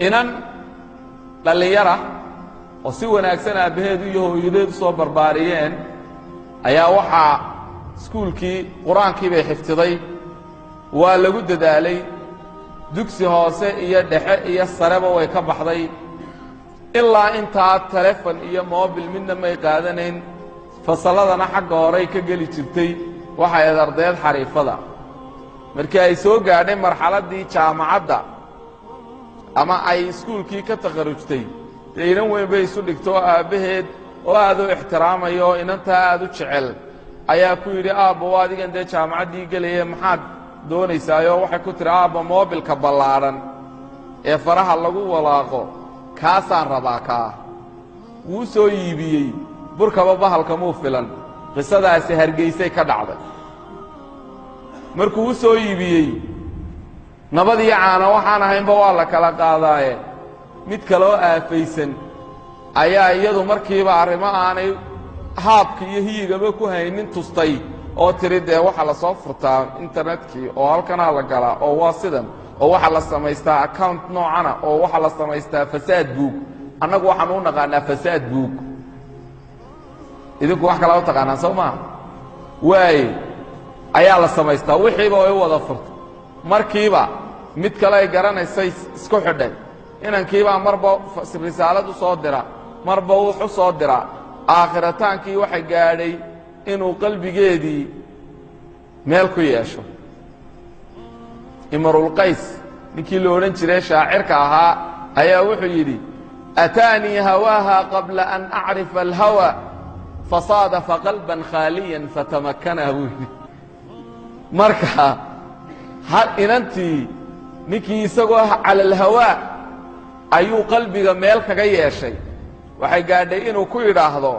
inan dhalinyara oo si wanaagsan aabaheed iyo hooyadeed soo barbaariyeen ayaa waxaa iskuulkii quraanka bay xiftiday waa lagu dadaalay dugsi hoose iyo dhexe iyo sareba way ka baxday ilaa intaa telefoon iyo moobil midna may qaadanayn fasaladana xagga hore ka geli jirtay waxay ardayd xariifada markii ay soo gaadhay marxaladii jaamacadda ama ay iskuulkii ka taqarrujtay inan weyn bay isu dhigto aabaheed oo aad u ixtiraamayo inanta aad u jecel ayaa ku yidhi aabbo adigan dee jaamacaddii gelaya maxaad doonaysaayo waxay ku tiri aabbo moobilka ballaadhan ee faraha lagu walaaqo kaasaan rabaa kaa wuu soo iibiyey burkaba bahalka muu filan qisadaasi hargeysay ka dhacday markuu u soo iibiyey nabadii caana waxaan ahaynba waa la kala qaadaaye mid kaloo aafaysan ayaa iyadu markiiba arrimo aanay haabka iyo hiyigaba ku haynin tustay oo tiri dee waxaa la soo furtaa internetkii oo halkanaa la galaa oo waa sidan oo waxaa la samaystaa account noocana oo waxaa la samaystaa fasaad buug annagu waxaan u naqaanaa fasaad buug idinku wax kalaa u taqaanaan soo maaha waaye ayaa la samaystaa wixiiba way u wada furtay markiiba mid kale ay garanaysay isku xidhay inankiibaa marba risaalad u soo dira marba wux u soo dira aakhirtaankii waxa gaadhay inuu qalbigeedii meel ku yeesho imrul qays ninkii la odhan jiray shaacirka ahaa ayaa wuxuu yidhi ataanii hawaaha qabla an acrifa alhawa fasaadafa qalban khaaliyan fatamakkana buu yidhi marka inantii ninkii isagoo cala alhawaa ayuu qalbiga meel kaga yeeshay waxay gaadhay inuu ku yidhaahdo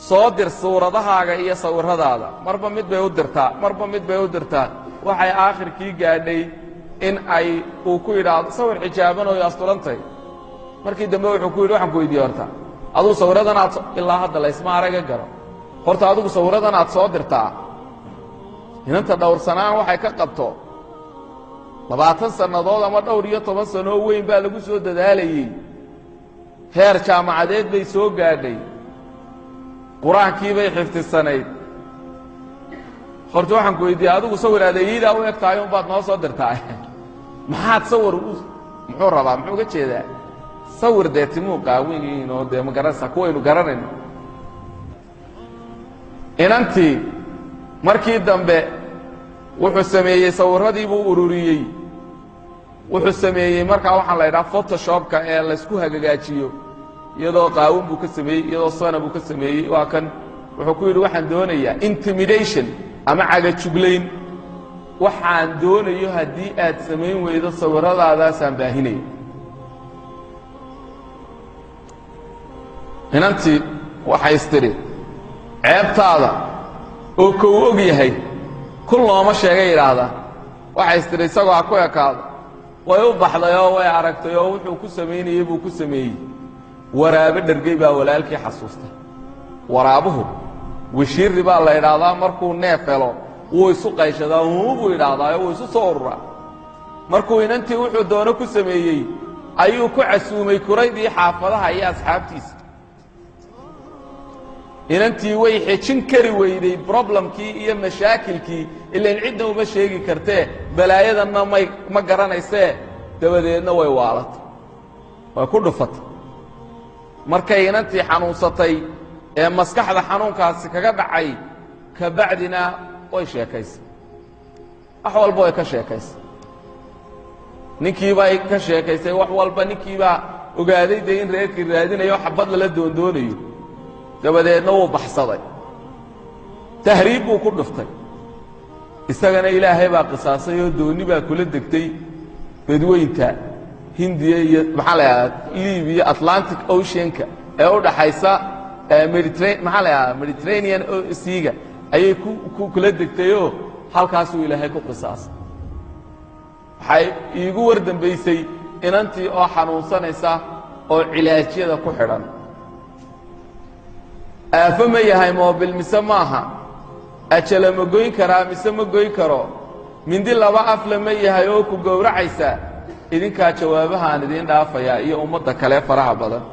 soo dir suuradahaaga iyo sawirradaada marba mid bay u dirtaa marba mid bay u dirtaa waxay aakhirkii gaadhay in ay uu ku yidhaahdo sawir xijaabanooyo asturantay markii dambe wuxuu ku yidhi waxaan ku weydiiye horta aduu sawirradan aad ilaa hadda laysma araga garo horta adigu sawirradan aad soo dirtaa inanta dhowrsanaan waxay ka qabto 20 sannadood ama dhowr iyo 10 sanoo weyn baa lagu soo dadaalayey heer jaamacadeed bay soo gaadhay quraankii bay xiftisanayd horta waxaan ku weydiiyey adigu sawir adeeyidaa u eg tahay unbaad noo soo dirtaa maxaad sawir muxuu rabaa muxuu uga jeedaa sawir dee timuu qaawiin oo dee ma garanaysaa kuwaynu garanayno inantii markii dambe wuxuu sameeyey sawirradii buu ururiyey wuxuu sameeyey markaa waxaan la idhaha photoshopka ee laysku hagagaajiyo iyadoo qaawin buu ka sameeyey iyadoo sana buu ka sameeyey waa kan wuxuu ku yidhi waxaan doonayaa intimidation ama cagajuglayn waxaan doonayo haddii aad samayn weydo sawirradaadaasaan baahinaya inantii waxay istidhi ceebtaada oo kow og yahay kun looma sheegay yidhaahdaa waxay istidhi isagoo ha ku ekaado way u baxday oo way aragtay oo wuxuu ku samaynayey buu ku sameeyey waraabe dhergey baa walaalkii xasuustay waraabuhu wishiirri baa la idhaahdaa markuu neef helo wuu isu qayshadaa buu idhaahdaayo wuu isu soo ururaa markuu inantii wuxuu doono ku sameeyey ayuu ku casuumay kuraydii xaafadaha iyo asxaabtiisa inantii way xejin kari weyday problemkii iyo mashaakilkii ilaan cidna uma sheegi kartee balaayadanna ma garanaysee dabadeedna way waalatay way ku dhufatay markay inantii xanuunsatay ee maskaxda xanuunkaasi kaga dhacay ka bacdina way sheekaysay wax walba way ka sheekaysay ninkiibay ka sheekaysay wax walba ninkiibaa ogaaday dee in reerkii raadinayo xabad lala doondoonayo dabadeedna wuu baxsaday tahriib buu ku dhuftay isagana ilaahay baa qisaasay oo dooni baa kula degtay badweynta hindiya iyo maxaa la yidhahdaa libiya atlantic oceanka ee u dhaxaysa maxaa la yidhahdaa mediterranean seaga ayay kula degtayoo halkaasuu ilaahay ku qisaasay waxay iigu war dambaysay inantii oo xanuunsanaysa oo cilaajyada ku xidhan aafo ma yahay moobil mise maaha ajala ma goyn karaa mise ma goyn karo mindi laba afle ma yahay oo ku gowracaysa idinkaa jawaabahaan idiin dhaafayaa iyo ummadda kale faraha badan